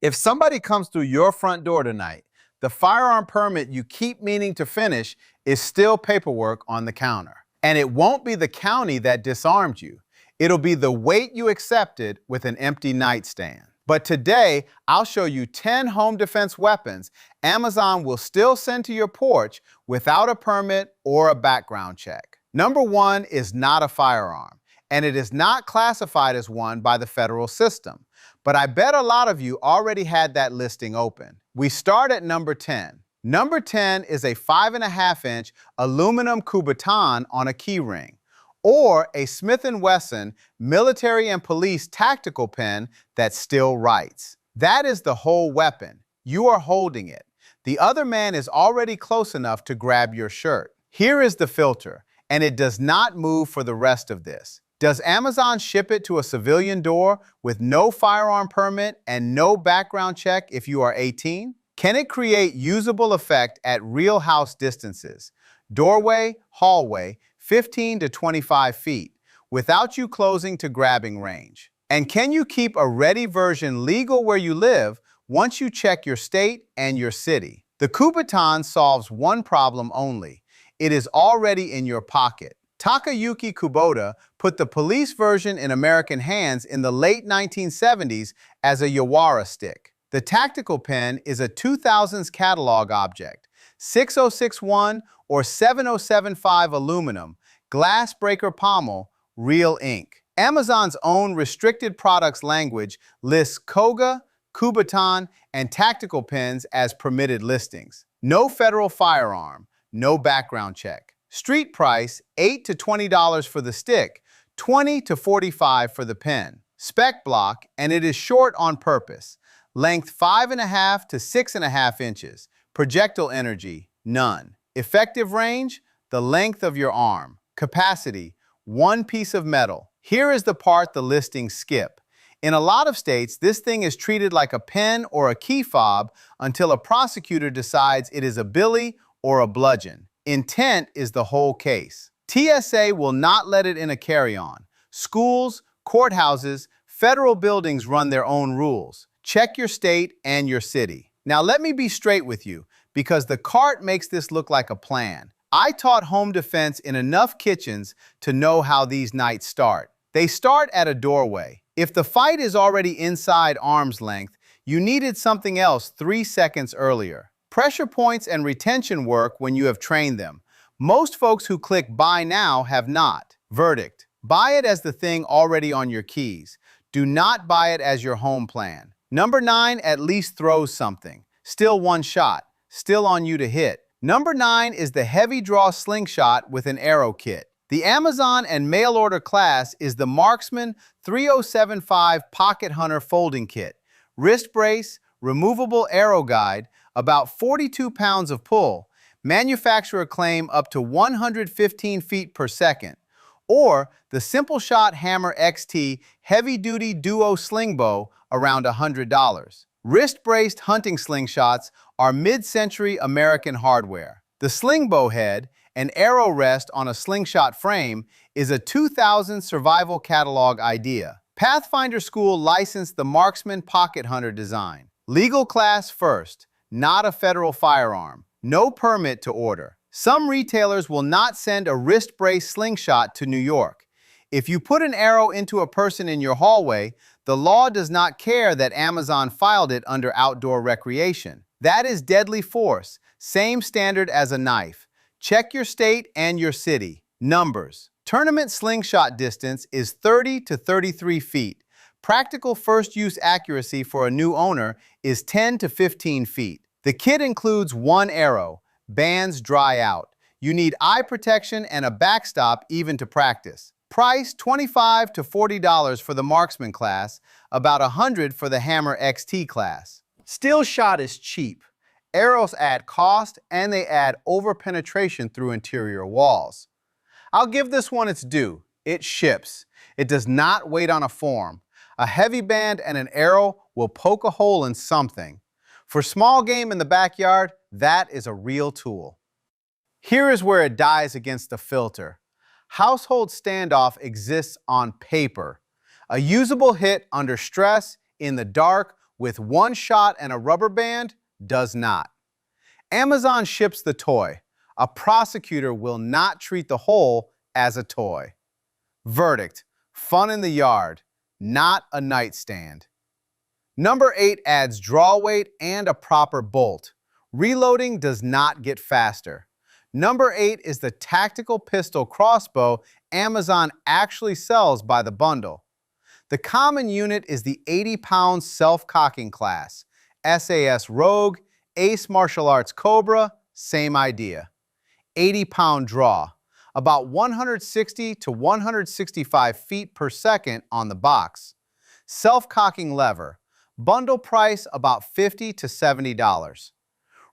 If somebody comes through your front door tonight, the firearm permit you keep meaning to finish is still paperwork on the counter. And it won't be the county that disarmed you. It'll be the weight you accepted with an empty nightstand. But today, I'll show you 10 home defense weapons Amazon will still send to your porch without a permit or a background check. Number 1 is not a firearm, and it is not classified as one by the federal system. But I bet a lot of you already had that listing open. We start at number 10. Number 10 is a 5.5-inch aluminum Kubaton on a keyring, or a Smith & Wesson military and police tactical pen that still writes. That is the whole weapon. You are holding it. The other man is already close enough to grab your shirt. Here is the filter, and it does not move for the rest of this. Does Amazon ship it to a civilian door with no firearm permit and no background check if you are 18? Can it create usable effect at real house distances, doorway, hallway, 15 to 25 feet, without you closing to grabbing range? And can you keep a ready version legal where you live once you check your state and your city? The Kubaton solves one problem only. It is already in your pocket. Takayuki Kubota put the police version in American hands in the late 1970s as a Yawara stick. The tactical pen is a 2000s catalog object, 6061 or 7075 aluminum, glass breaker pommel, real ink. Amazon's own restricted products language lists Koga, Kubaton, and tactical pens as permitted listings. No federal firearm, no background check. Street price, $8 to $20 for the stick, $20 to $45 for the pen. Spec block, and it is short on purpose. Length 5.5 to 6.5 inches. Projectile energy, none. Effective range, the length of your arm. Capacity, 1 piece of metal. Here is the part the listings skip. In a lot of states, this thing is treated like a pen or a key fob until a prosecutor decides it is a billy or a bludgeon. Intent is the whole case. TSA will not let it in a carry-on. Schools, courthouses, federal buildings run their own rules. Check your state and your city. Now let me be straight with you, because the cart makes this look like a plan. I taught home defense in enough kitchens to know how these nights start. They start at a doorway. If the fight is already inside arm's length, you needed something else 3 seconds earlier. Pressure points and retention work when you have trained them. Most folks who click buy now have not. Verdict: buy it as the thing already on your keys. Do not buy it as your home plan. Number 9 at least throws something. Still one shot. Still on you to hit. Number 9 is the heavy draw slingshot with an arrow kit. The Amazon and mail order class is the Marksman 3075 Pocket Hunter folding kit. Wrist brace, removable arrow guide, about 42 pounds of pull, manufacturer claim up to 115 feet per second, or the Simple Shot Hammer XT heavy-duty duo sling bow, around $100. Wrist-braced hunting slingshots are mid-century American hardware. The sling bow head, an arrow rest on a slingshot frame, is a 2000 survival catalog idea. Pathfinder School licensed the Marksman Pocket Hunter design. Legal class first. Not a federal firearm. No permit to order. Some retailers will not send a wrist brace slingshot to New York. If you put an arrow into a person in your hallway, the law does not care that Amazon filed it under outdoor recreation. That is deadly force, same standard as a knife. Check your state and your city. Numbers. Tournament slingshot distance is 30 to 33 feet. Practical first-use accuracy for a new owner is 10 to 15 feet. The kit includes one arrow. Bands dry out. You need eye protection and a backstop even to practice. Price $25 to $40 for the Marksman class, about $100 for the Hammer XT class. Still shot is cheap. Arrows add cost and they add over-penetration through interior walls. I'll give this one its due. It ships. It does not wait on a form. A heavy band and an arrow will poke a hole in something. For small game in the backyard, that is a real tool. Here is where it dies against the filter. Household standoff exists on paper. A usable hit under stress, in the dark, with one shot and a rubber band does not. Amazon ships the toy. A prosecutor will not treat the hole as a toy. Verdict: fun in the yard, not a nightstand. Number 8 adds draw weight and a proper bolt. Reloading does not get faster. Number 8 is the tactical pistol crossbow Amazon actually sells by the bundle. The common unit is the 80-pound self-cocking class. SAS Rogue, Ace Martial Arts Cobra, same idea. 80-pound draw, about 160 to 165 feet per second on the box. Self-cocking lever, bundle price about $50 to $70.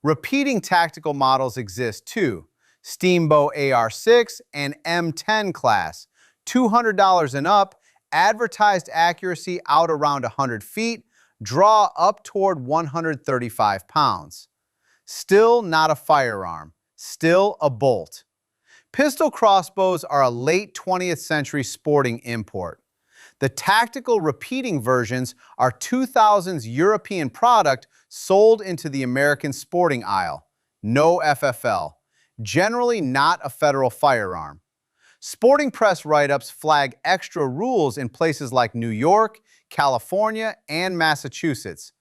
Repeating tactical models exist too. Steamboat AR-6 and M10 class, $200 and up, advertised accuracy out around 100 feet, draw up toward 135 pounds. Still not a firearm, still a bolt. Pistol crossbows are a late 20th century sporting import. The tactical repeating versions are 2000's European product sold into the American sporting aisle. No FFL. Generally not a federal firearm. Sporting press write-ups flag extra rules in places like New York, California, and Massachusetts.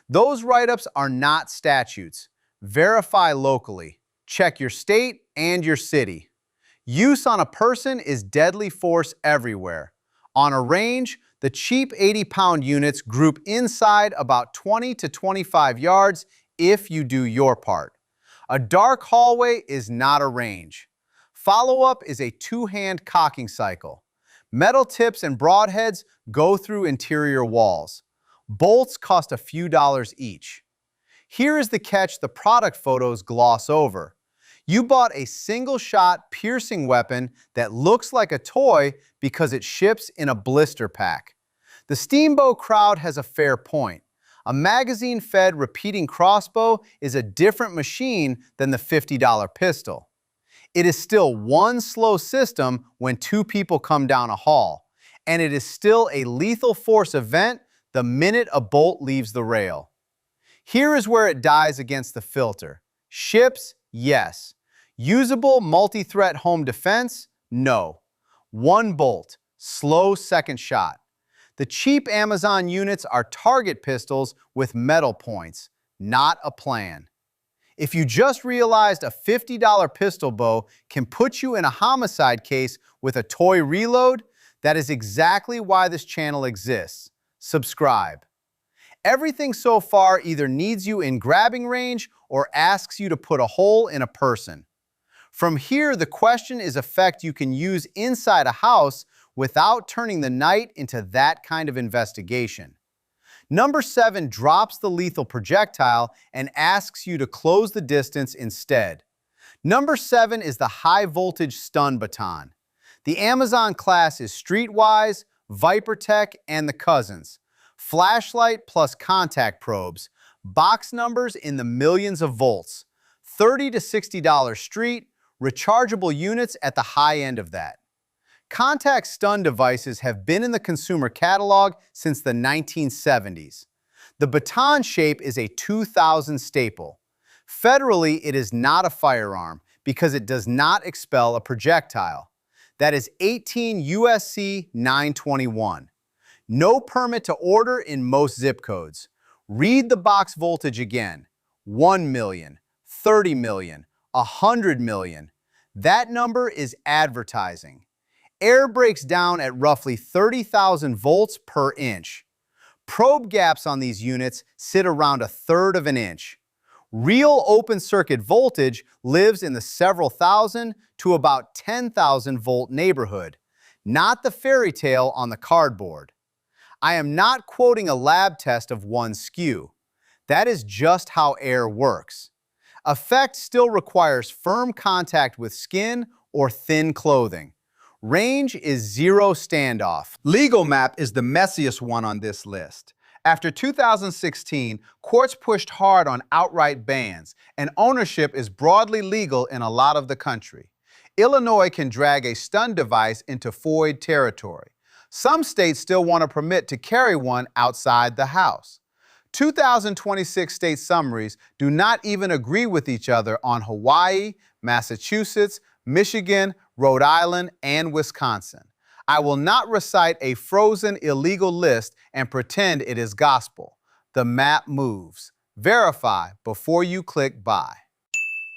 Those write-ups are not statutes. Verify locally. Check your state and your city. Use on a person is deadly force everywhere. On a range, the cheap 80-pound units group inside about 20 to 25 yards if you do your part. A dark hallway is not a range. Follow-up is a two-hand cocking cycle. Metal tips and broadheads go through interior walls. Bolts cost a few dollars each. Here is the catch the product photos gloss over. You bought a single-shot piercing weapon that looks like a toy because it ships in a blister pack. The Steamboat crowd has a fair point. A magazine-fed repeating crossbow is a different machine than the $50 pistol. It is still one slow system when two people come down a hall, and it is still a lethal force event the minute a bolt leaves the rail. Here is where it dies against the filter. Ships, yes. Usable multi-threat home defense, no. One bolt, slow second shot. The cheap Amazon units are target pistols with metal points, not a plan. If you just realized a $50 pistol bow can put you in a homicide case with a toy reload, that is exactly why this channel exists. Subscribe. Everything so far either needs you in grabbing range or asks you to put a hole in a person. From here, the question is effect you can use inside a house without turning the night into that kind of investigation. Number 7 drops the lethal projectile and asks you to close the distance instead. Number 7 is the high-voltage stun baton. The Amazon class is Streetwise, ViperTech, and the cousins. Flashlight plus contact probes. Box numbers in the millions of volts. $30 to $60 street, rechargeable units at the high end of that. Contact stun devices have been in the consumer catalog since the 1970s. The baton shape is a 2000 staple. Federally, it is not a firearm because it does not expel a projectile. That is 18 USC 921. No permit to order in most zip codes. Read the box voltage again. 1 million, 30 million, 100 million. That number is advertising. Air breaks down at roughly 30,000 volts per inch. Probe gaps on these units sit around 1/3 of an inch. Real open circuit voltage lives in the several thousand to about 10,000 volt neighborhood, not the fairy tale on the cardboard. I am not quoting a lab test of one SKU. That is just how air works. Effect still requires firm contact with skin or thin clothing. Range is zero standoff. Legal map is the messiest one on this list. After 2016, courts pushed hard on outright bans, and ownership is broadly legal in a lot of the country. Illinois can drag a stun device into FOID territory. Some states still want to permit to carry one outside the house. 2026 state summaries do not even agree with each other on Hawaii, Massachusetts, Michigan, Rhode Island, and Wisconsin. I will not recite a frozen illegal list and pretend it is gospel. The map moves. Verify before you click buy.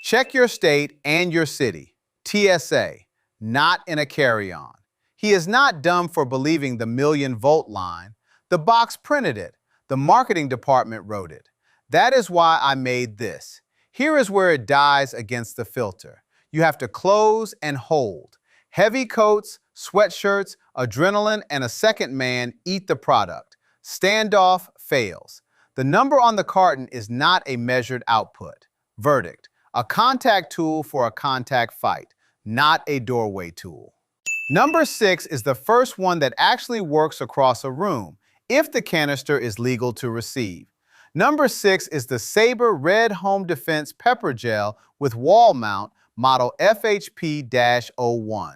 Check your state and your city. TSA, not in a carry-on. He is not dumb for believing the million-volt line. The box printed it. The marketing department wrote it. That is why I made this. Here is where it dies against the filter. You have to close and hold. Heavy coats, sweatshirts, adrenaline, and a second man eat the product. Standoff fails. The number on the carton is not a measured output. Verdict: a contact tool for a contact fight, not a doorway tool. Number 6 is the first one that actually works across a room, if the canister is legal to receive. Number 6 is the Saber Red Home Defense Pepper Gel with wall mount, model FHP-01.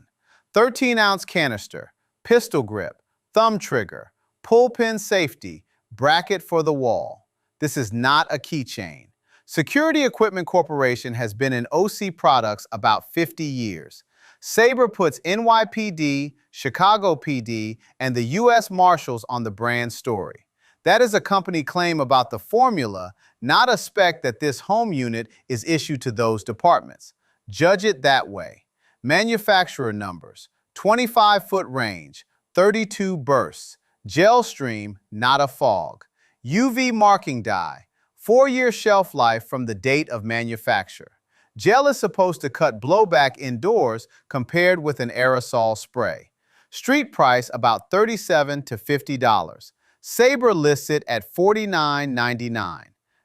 13-ounce canister, pistol grip, thumb trigger, pull pin safety, bracket for the wall. This is not a keychain. Security Equipment Corporation has been in OC products about 50 years. Saber puts NYPD, Chicago PD, and the U.S. Marshals on the brand story. That is a company claim about the formula, not a spec that this home unit is issued to those departments. Judge it that way. Manufacturer numbers: 25-foot range, 32 bursts, gel stream, not a fog, UV marking dye, 4-year shelf life from the date of manufacture. Gel is supposed to cut blowback indoors compared with an aerosol spray. Street price about $37 to $50. Saber lists it at $49.99.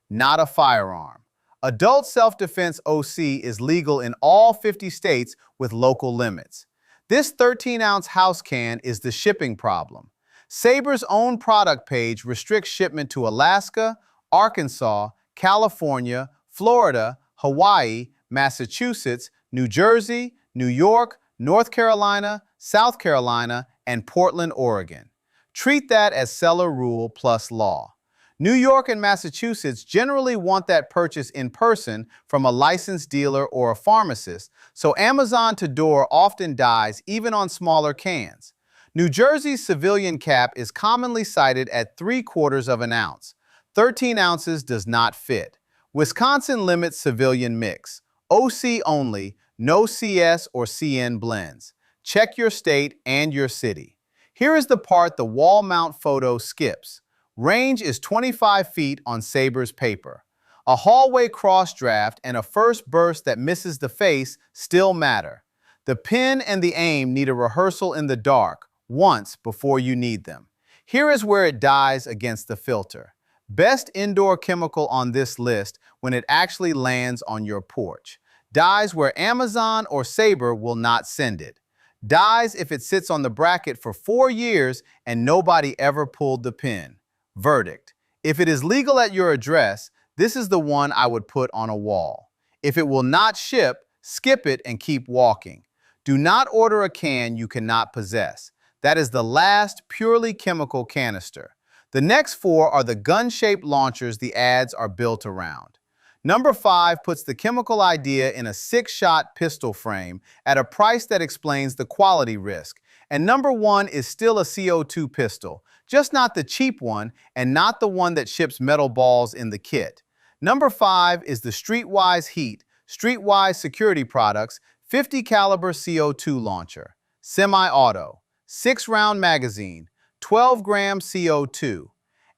Not a firearm. Adult self-defense OC is legal in all 50 states with local limits. This 13-ounce house can is the shipping problem. Saber's own product page restricts shipment to Alaska, Arkansas, California, Florida, Hawaii, Massachusetts, New Jersey, New York, North Carolina, South Carolina, and Portland, Oregon. Treat that as seller rule plus law. New York and Massachusetts generally want that purchase in person from a licensed dealer or a pharmacist, so Amazon to door often dies even on smaller cans. New Jersey's civilian cap is commonly cited at 3/4 of an ounce. 13 ounces does not fit. Wisconsin limits civilian mix. OC only, no CS or CN blends. Check your state and your city. Here is the part the wall mount photo skips. Range is 25 feet on Saber's paper. A hallway cross draft and a first burst that misses the face still matter. The pin and the aim need a rehearsal in the dark once before you need them. Here is where it dies against the filter. Best indoor chemical on this list when it actually lands on your porch. Dies where Amazon or Saber will not send it. Dies if it sits on the bracket for 4 years and nobody ever pulled the pin. Verdict: if it is legal at your address, this is the one I would put on a wall. If it will not ship, skip it and keep walking. Do not order a can you cannot possess. That is the last purely chemical canister. The next 4 are the gun-shaped launchers the ads are built around. Number 5 puts the chemical idea in a 6-shot pistol frame at a price that explains the quality risk. And number 1 is still a CO2 pistol, just not the cheap one and not the one that ships metal balls in the kit. Number 5 is the Streetwise Heat, Streetwise Security Products, 50 caliber CO2 launcher, semi-auto, 6-round magazine, 12-gram CO2.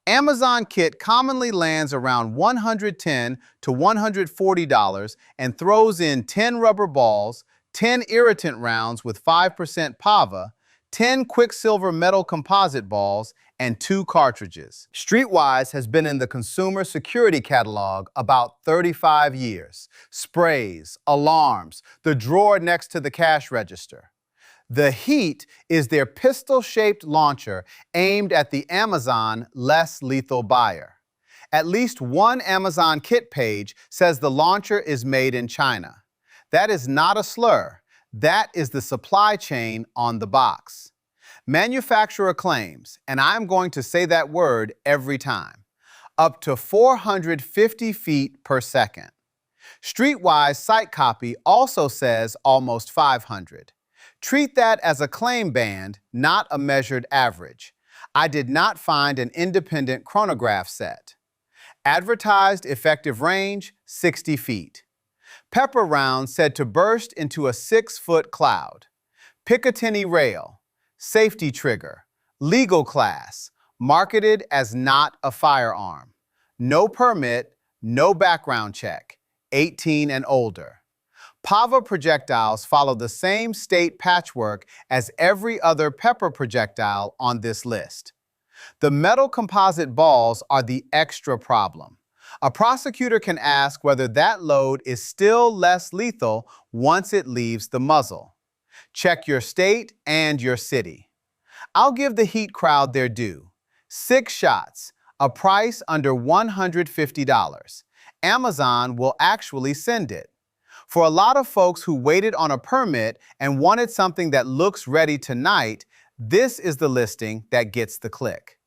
Amazon kit commonly lands around $110 to $140 and throws in 10 rubber balls, 10 irritant rounds with 5% PAVA, 10 Quicksilver metal composite balls, and 2 cartridges. Streetwise has been in the consumer security catalog about 35 years. Sprays, alarms, the drawer next to the cash register. The Heat is their pistol-shaped launcher aimed at the Amazon less lethal buyer. At least one Amazon kit page says the launcher is made in China. That is not a slur. That is the supply chain on the box. Manufacturer claims, and I'm going to say that word every time. up to 450 feet per second. Streetwise site copy also says almost 500. Treat that as a claim band, not a measured average. I did not find an independent chronograph set. Advertised effective range, 60 feet. Pepper round said to burst into a 6-foot cloud. Picatinny rail, safety trigger, legal class, marketed as not a firearm. No permit, no background check, 18 and older. Pava projectiles follow the same state patchwork as every other pepper projectile on this list. The metal composite balls are the extra problem. A prosecutor can ask whether that load is still less lethal once it leaves the muzzle. Check your state and your city. I'll give the Heat crowd their due. 6 shots, a price under $150. Amazon will actually send it. For a lot of folks who waited on a permit and wanted something that looks ready tonight, this is the listing that gets the click.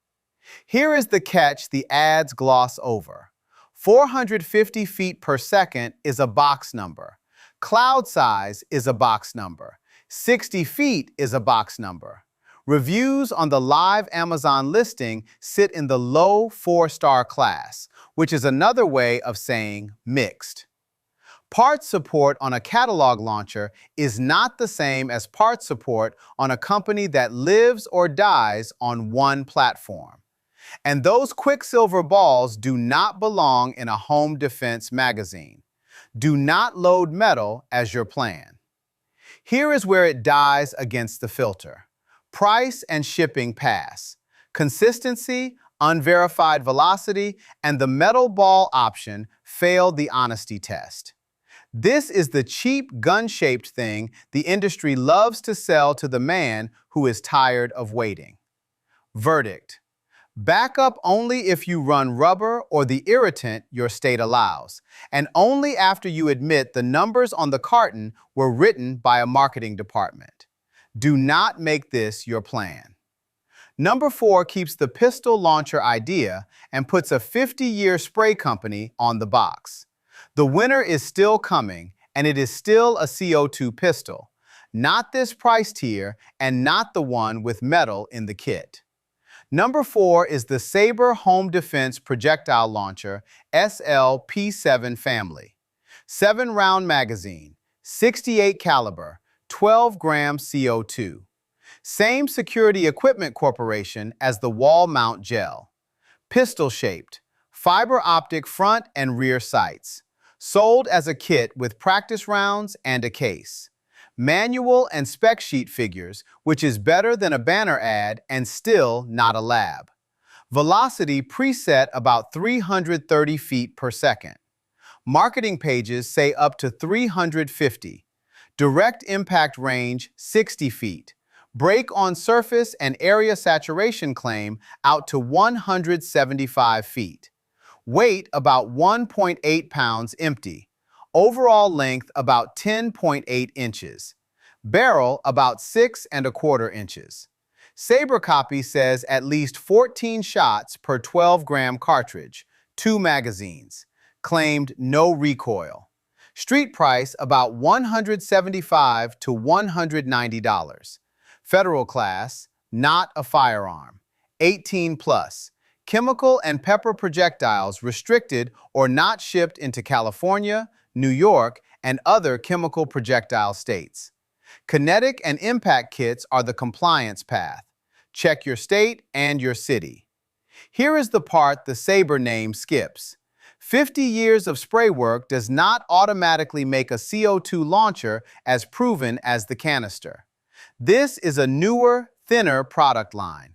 Here is the catch the ads gloss over. 450 feet per second is a box number. Cloud size is a box number. 60 feet is a box number. Reviews on the live Amazon listing sit in the low 4-star class, which is another way of saying mixed. Parts support on a catalog launcher is not the same as parts support on a company that lives or dies on one platform. And those Quicksilver balls do not belong in a home defense magazine. Do not load metal as your plan. Here is where it dies against the filter. Price and shipping pass. Consistency, unverified velocity, and the metal ball option failed the honesty test. This is the cheap gun-shaped thing the industry loves to sell to the man who is tired of waiting. Verdict. Back up only if you run rubber or the irritant your state allows, and only after you admit the numbers on the carton were written by a marketing department. Do not make this your plan. Number 4 keeps the pistol launcher idea and puts a 50-year spray company on the box. The winner is still coming, and it is still a CO2 pistol. Not this price tier, and not the one with metal in the kit. Number 4 is the Saber Home Defense Projectile Launcher SLP7 family. 7-round magazine, 68 caliber, 12 grams CO2. Same Security Equipment Corporation as the wall mount gel. Pistol-shaped, fiber optic front and rear sights. Sold as a kit with practice rounds and a case. Manual and spec sheet figures, which is better than a banner ad and still not a lab. Velocity preset about 330 feet per second. Marketing pages say up to 350. Direct impact range 60 feet. Break on surface and area saturation claim out to 175 feet. Weight about 1.8 pounds empty. Overall length about 10.8 inches. Barrel about 6¼ inches. Saber copy says at least 14 shots per 12-gram cartridge, 2 magazines. Claimed no recoil. Street price about $175 to $190. Federal class, not a firearm. 18 plus. Chemical and pepper projectiles restricted or not shipped into California, New York, and other chemical projectile states. Kinetic and impact kits are the compliance path. Check your state and your city. Here is the part the Saber name skips. 50 years of spray work does not automatically make a CO2 launcher as proven as the canister. This is a newer, thinner product line.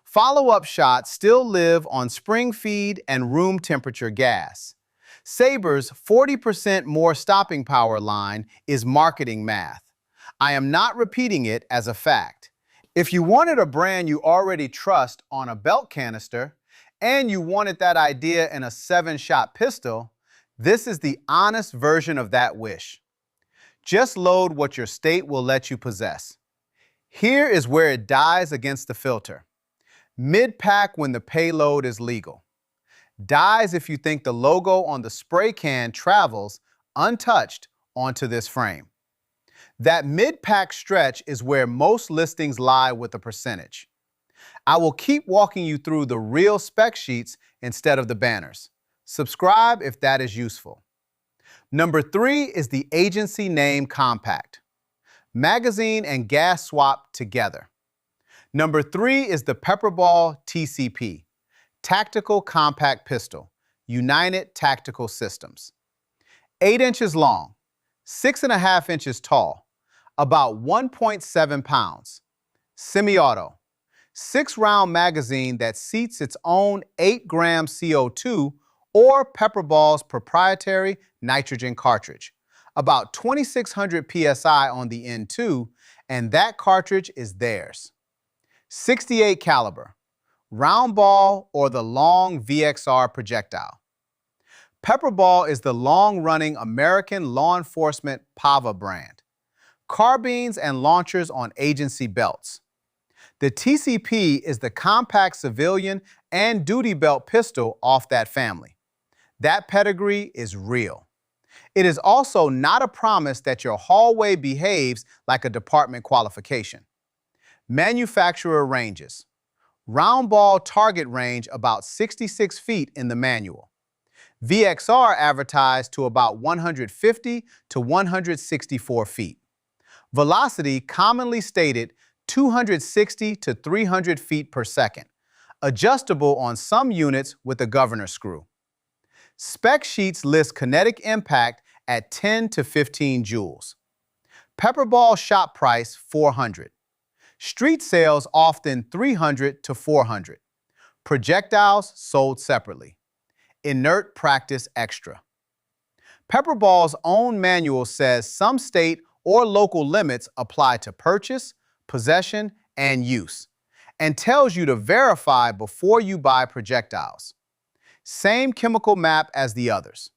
Follow-up shots still live on spring feed and room temperature gas. Saber's 40% more stopping power line is marketing math. I am not repeating it as a fact. If you wanted a brand you already trust on a belt canister, and you wanted that idea in a 7-shot pistol, this is the honest version of that wish. Just load what your state will let you possess. Here is where it dies against the filter. Mid-pack when the payload is legal. Dies if you think the logo on the spray can travels untouched onto this frame. That mid-pack stretch is where most listings lie with a percentage. I will keep walking you through the real spec sheets instead of the banners. Subscribe if that is useful. Number 3 is the agency name compact. Magazine and gas swap together. Number 3 is the Pepperball TCP. Tactical Compact Pistol, United Tactical Systems. 8 inches long, 6.5 inches tall, about 1.7 pounds. Semi-auto, 6-round magazine that seats its own 8-gram CO2 or Pepperball's proprietary nitrogen cartridge. About 2,600 psi on the end too, and that cartridge is theirs. 68 caliber. Round ball or the long VXR projectile. Pepperball is the long-running American law enforcement PAVA brand. Carbines and launchers on agency belts. The TCP is the compact civilian and duty belt pistol off that family. That pedigree is real. It is also not a promise that your hallway behaves like a department qualification. Manufacturer ranges. Round ball target range about 66 feet in the manual. VXR advertised to about 150 to 164 feet. Velocity commonly stated 260 to 300 feet per second. Adjustable on some units with a governor screw. Spec sheets list kinetic impact at 10 to 15 joules. Pepperball shop price $400. Street sales often $300 to $400. Projectiles sold separately. Inert practice extra. Pepperball's own manual says some state or local limits apply to purchase, possession, and use, and tells you to verify before you buy projectiles. Same chemical map as the others.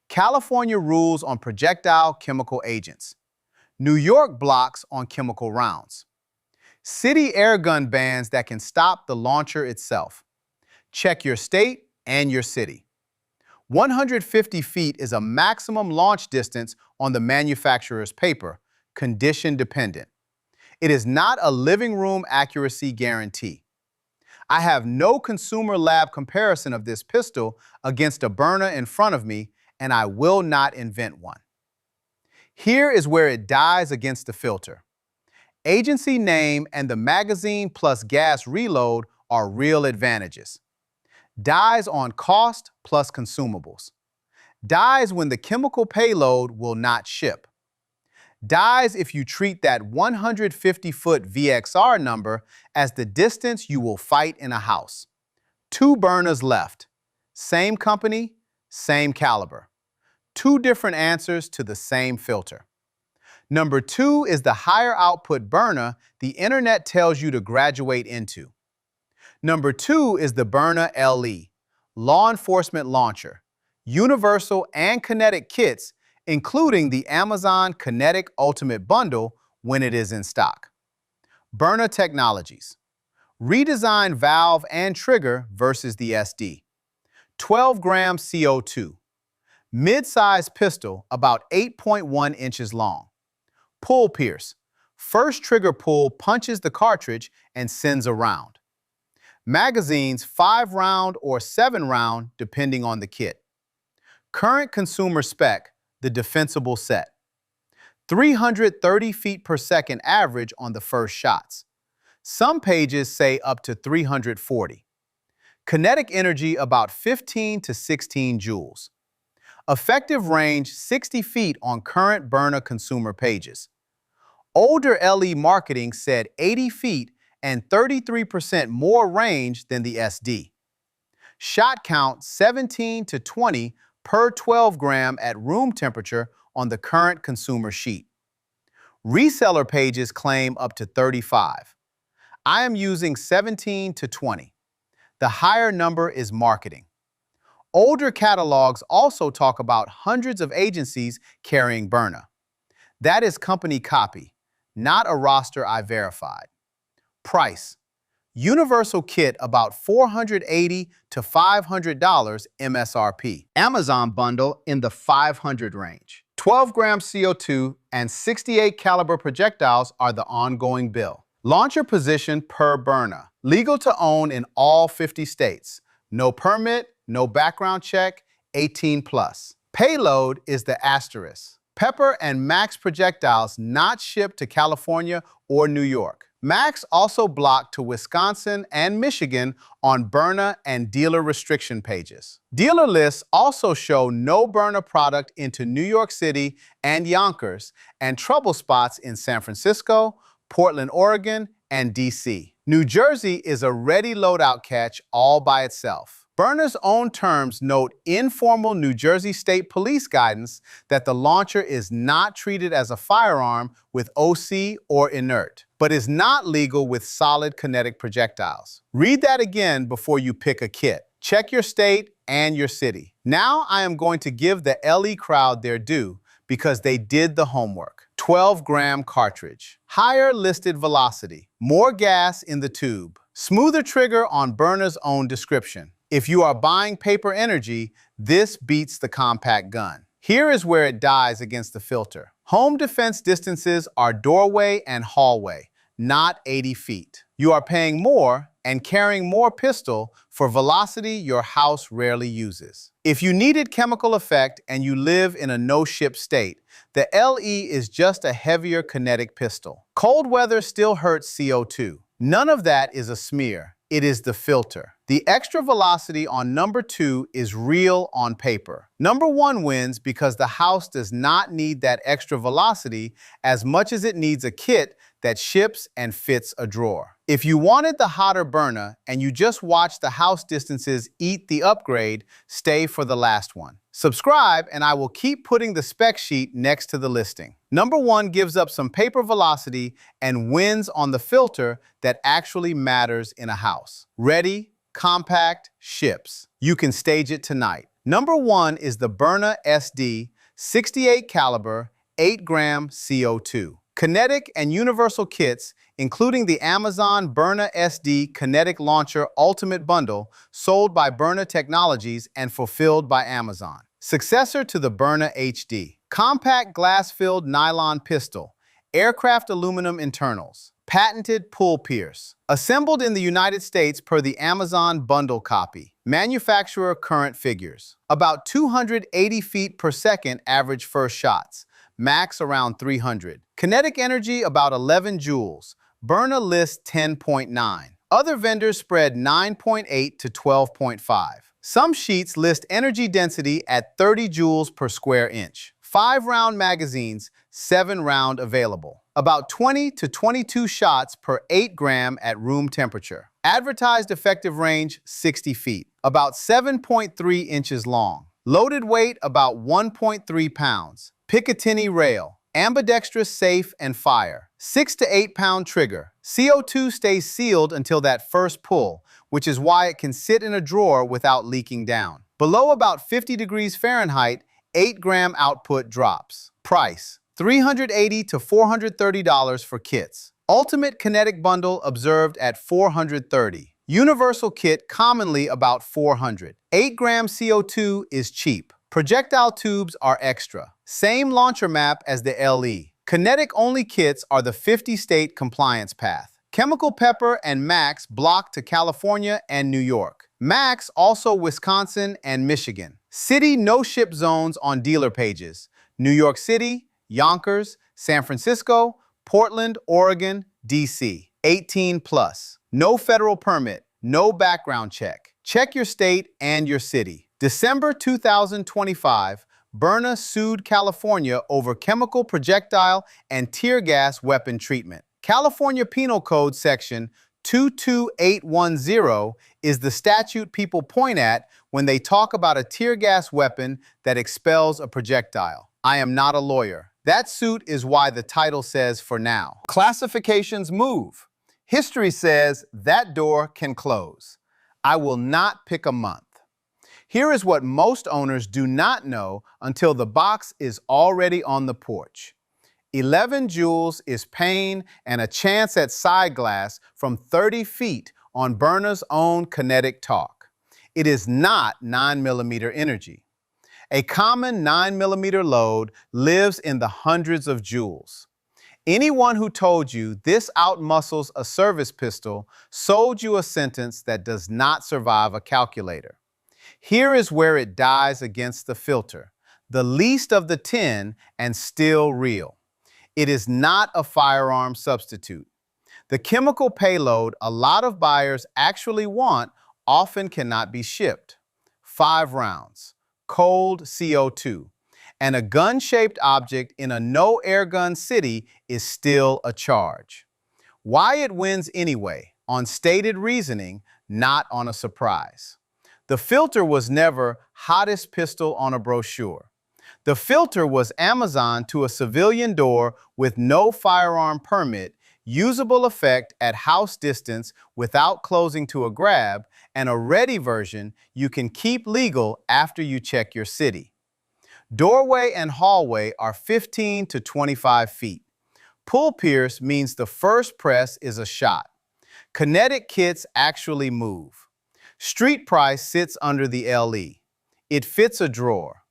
California rules on projectile chemical agents. New York blocks on chemical rounds. City airgun bans that can stop the launcher itself. Check your state and your city. 150 feet is a maximum launch distance on the manufacturer's paper, condition dependent. It is not a living room accuracy guarantee. I have no consumer lab comparison of this pistol against a burner in front of me, and I will not invent one. Here is where it dies against the filter. Agency name and the magazine plus gas reload are real advantages. Dies on cost plus consumables. Dies when the chemical payload will not ship. Dies if you treat that 150-foot VXR number as the distance you will fight in a house. 2 burners left. Same company, same caliber. 2 different answers to the same filter. Number 2 is the higher output burner the internet tells you to graduate into. Number 2 is the Burner LE, law enforcement launcher, universal and kinetic kits, including the Amazon Kinetic Ultimate Bundle when it is in stock. Burner technologies. Redesigned valve and trigger versus the SD. 12-gram CO2. Mid-size pistol, about 8.1 inches long. Pull pierce. First trigger pull punches the cartridge and sends a round. Magazines 5-round or 7-round depending on the kit. Current consumer spec, the defensible set. 330 feet per second average on the first shots. Some pages say up to 340. Kinetic energy about 15 to 16 joules. Effective range 60 feet on current burner consumer pages. Older LE marketing said 80 feet and 33% more range than the SD. Shot count 17 to 20 per 12 gram at room temperature on the current consumer sheet. Reseller pages claim up to 35. I am using 17 to 20. The higher number is marketing. Older catalogs also talk about hundreds of agencies carrying Burner. That is company copy, not a roster I verified. Price, Universal kit about $480 to $500 MSRP. Amazon bundle in the 500 range. 12 gram CO2 and 68 caliber projectiles are the ongoing bill. Launcher position per burner. Legal to own in all 50 states. No permit, no background check, 18 plus. Payload is the asterisk. Pepper and Max projectiles not shipped to California or New York. Max also blocked to Wisconsin and Michigan on burner and dealer restriction pages. Dealer lists also show no burner product into New York City and Yonkers, and trouble spots in San Francisco, Portland, Oregon, and DC. New Jersey is a ready loadout catch all by itself. Burner's own terms note informal New Jersey State Police guidance that the launcher is not treated as a firearm with OC or inert, but is not legal with solid kinetic projectiles. Read that again before you pick a kit. Check your state and your city. Now I am going to give the LE crowd their due because they did the homework. 12 gram cartridge. Higher listed velocity. More gas in the tube. Smoother trigger on burner's own description. If you are buying paper energy, this beats the compact gun. Here is where it dies against the filter. Home defense distances are doorway and hallway, not 80 feet. You are paying more and carrying more pistol for velocity your house rarely uses. If you needed chemical effect and you live in a no-ship state, the LE is just a heavier kinetic pistol. Cold weather still hurts CO2. None of that is a smear. It is the filter. The extra velocity on number 2 is real on paper. Number 1 wins because the house does not need that extra velocity as much as it needs a kit that ships and fits a drawer. If you wanted the hotter burner and you just watched the house distances eat the upgrade, stay for the last one. Subscribe and I will keep putting the spec sheet next to the listing. Number 1 gives up some paper velocity and wins on the filter that actually matters in a house. Ready, compact, ships. You can stage it tonight. Number 1 is the Burner SD 68 caliber 8 gram CO2. Kinetic and universal kits, including the Amazon Burner SD Kinetic Launcher Ultimate Bundle, sold by Burner Technologies and fulfilled by Amazon. Successor to the Burner HD. Compact glass-filled nylon pistol, aircraft aluminum internals, patented pull pierce. Assembled in the United States per the Amazon bundle copy. Manufacturer current figures. About 280 feet per second average first shots. Max around 300. Kinetic energy about 11 joules. Burner list 10.9. Other vendors spread 9.8 to 12.5. Some sheets list energy density at 30 joules per square inch. 5-round magazines, 7-round available. About 20 to 22 shots per 8 gram at room temperature. Advertised effective range 60 feet. About 7.3 inches long. Loaded weight about 1.3 pounds. Picatinny rail. Ambidextrous safe and fire. 6 to 8 pound trigger. CO2 stays sealed until that first pull, which is why it can sit in a drawer without leaking down. Below about 50 degrees Fahrenheit, 8 gram output drops. Price, $380 to $430 for kits. Ultimate Kinetic Bundle observed at $430. Universal kit commonly about $400. 8 gram CO2 is cheap. Projectile tubes are extra. Same launcher map as the LE. Kinetic-only kits are the 50-state compliance path. Chemical Pepper and Max block to California and New York. Max also Wisconsin and Michigan. City no-ship zones on dealer pages. New York City, Yonkers, San Francisco, Portland, Oregon, DC. 18 plus. No federal permit. No background check. Check your state and your city. December 2025, Burner sued California over chemical projectile and tear gas weapon treatment. California Penal Code Section 22810 is the statute people point at when they talk about a tear gas weapon that expels a projectile. I am not a lawyer. That suit is why the title says for now. Classifications move. History says that door can close. I will not pick a month. Here is what most owners do not know until the box is already on the porch. 11 joules is pain and a chance at side glass from 30 feet on Byrna's own kinetic talk. It is not 9mm energy. A common 9mm load lives in the hundreds of joules. Anyone who told you this outmuscles a service pistol sold you a sentence that does not survive a calculator. Here is where it dies against the filter, the least of the 10 and still real. It is not a firearm substitute. The chemical payload a lot of buyers actually want often cannot be shipped. 5 rounds, cold CO2, and a gun-shaped object in a no-airgun city is still a charge. Why it wins anyway, on stated reasoning, not on a surprise. The filter was never hottest pistol on a brochure. The filter was Amazon to a civilian door with no firearm permit, usable effect at house distance without closing to a grab, and a ready version you can keep legal after you check your city. Doorway and hallway are 15 to 25 feet. Pull pierce means the first press is a shot. Kinetic kits actually move. Street price sits under the LE. It fits a drawer.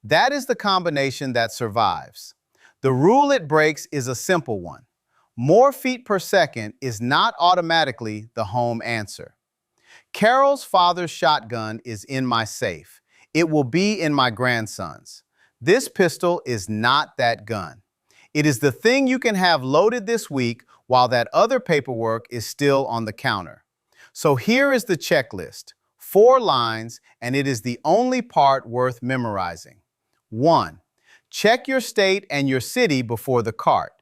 That is the combination that survives. The rule it breaks is a simple one. More feet per second is not automatically the home answer. Carol's father's shotgun is in my safe. It will be in my grandson's. This pistol is not that gun. It is the thing you can have loaded this week while that other paperwork is still on the counter. So here is the checklist. 4 lines, and it is the only part worth memorizing. 1. Check your state and your city before the cart.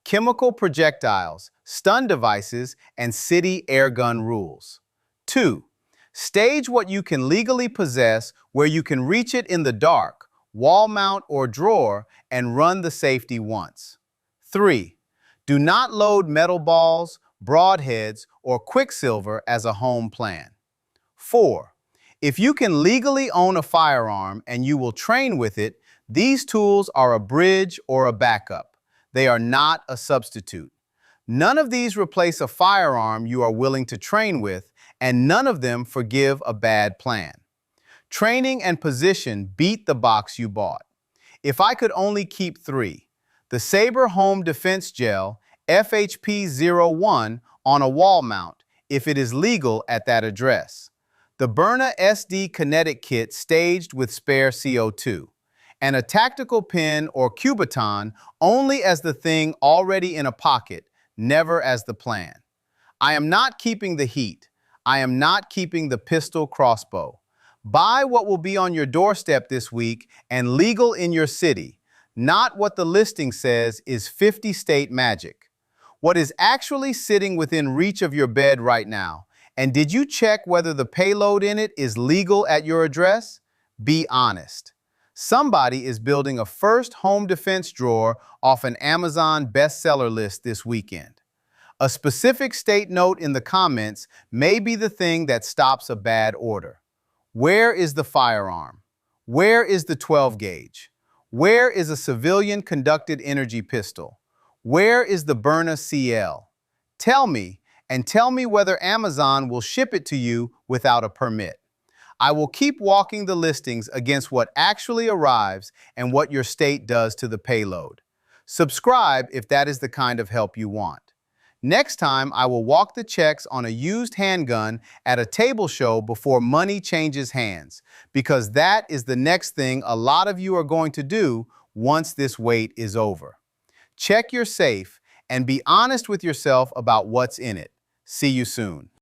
Chemical projectiles, stun devices, and city airgun rules. 2. Stage what you can legally possess where you can reach it in the dark, wall mount or drawer, and run the safety once. 3. Do not load metal balls, broadheads, or quicksilver as a home plan. 4. If you can legally own a firearm and you will train with it, these tools are a bridge or a backup. They are not a substitute. None of these replace a firearm you are willing to train with, and none of them forgive a bad plan. Training and position beat the box you bought. If I could only keep 3, the Saber Home Defense Gel FHP01 on a wall mount, if it is legal at that address. The Byrna SD Kinetic Kit staged with spare CO2. And a tactical pin or Kubaton only as the thing already in a pocket, never as the plan. I am not keeping the heat. I am not keeping the pistol crossbow. Buy what will be on your doorstep this week and legal in your city, not what the listing says is 50-state magic. What is actually sitting within reach of your bed right now? And did you check whether the payload in it is legal at your address? Be honest. Somebody is building a first home defense drawer off an Amazon bestseller list this weekend. A specific state note in the comments may be the thing that stops a bad order. Where is the firearm? Where is the 12 gauge? Where is a civilian conducted energy pistol? Where is the Byrna CL? Tell me, and tell me whether Amazon will ship it to you without a permit. I will keep walking the listings against what actually arrives and what your state does to the payload. Subscribe if that is the kind of help you want. Next time, I will walk the checks on a used handgun at a table show before money changes hands, because that is the next thing a lot of you are going to do once this wait is over. Check your safe and be honest with yourself about what's in it. See you soon.